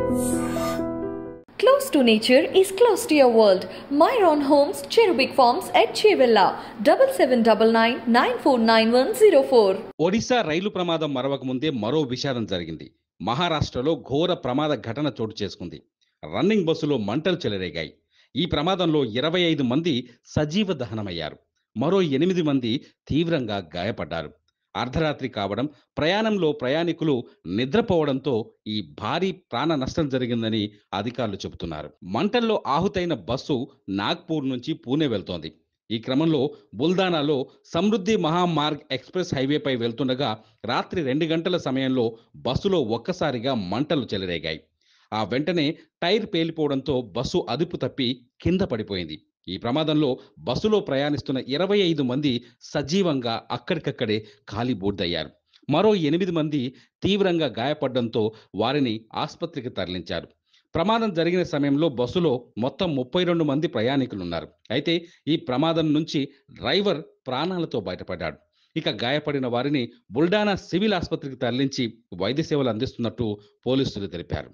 Close to nature is close to your world. Myron Homes, Cherubic Farms at Chevilla, 7799949104. Odisha రైలు ప్రమాదం మరవక ముందే మరో విషాదం జరిగింది. మహారాష్ట్రలో ఘోర ప్రమాద ఘటన చోటు చేసుకుంది. రన్నింగ్ బస్సులో మంటలు చెలరేగాయి. ఈ ప్రమాదంలో 25 మంది సజీవ దహనమయ్యారు. మరో 8 మంది తీవ్రంగా గాయపడ్డారు. అర్ధరాత్రి కావడం, ప్రయాణంలో ప్రయాణికులు నిద్రపోవడంతో ఈ భారీ ప్రాణ నష్టం జరిగిందని అధికారులు చెబుతున్నారు. మంటల్లో ఆహుతైన బస్సు నాగ్పూర్ నుంచి పూణే వెళ్తోంది. ఈ క్రమంలో బుల్దానాలో సమృద్ధి మహామార్గ్ ఎక్స్ప్రెస్ హైవేపై వెళ్తుండగా రాత్రి 2 గంటల సమయంలో బస్సులో ఒక్కసారిగా మంటలు చెలరేగాయి. ఆ వెంటనే టైర్ పేలిపోవడంతో బస్సు అదుపు తప్పి కింద పడిపోయింది. ఈ ప్రమాదంలో బస్సులో ప్రయాణిస్తున్న 25 మంది సజీవంగా అక్కడికక్కడే కాలి బూర్దయ్యారు. మరో 8 మంది తీవ్రంగా గాయపడడంతో వారిని ఆసుపత్రికి తరలించారు. ప్రమాదం జరిగిన సమయంలో బస్సులో మొత్తం 32 మంది ప్రయాణికులున్నారు. అయితే ఈ ప్రమాదం నుంచి డ్రైవర్ ప్రాణాలతో బయటపడ్డాడు. ఇక గాయపడిన వారిని బుల్డానా సివిల్ ఆసుపత్రికి తరలించి వైద్య సేవలు అందిస్తున్నట్టు పోలీసులు తెలిపారు.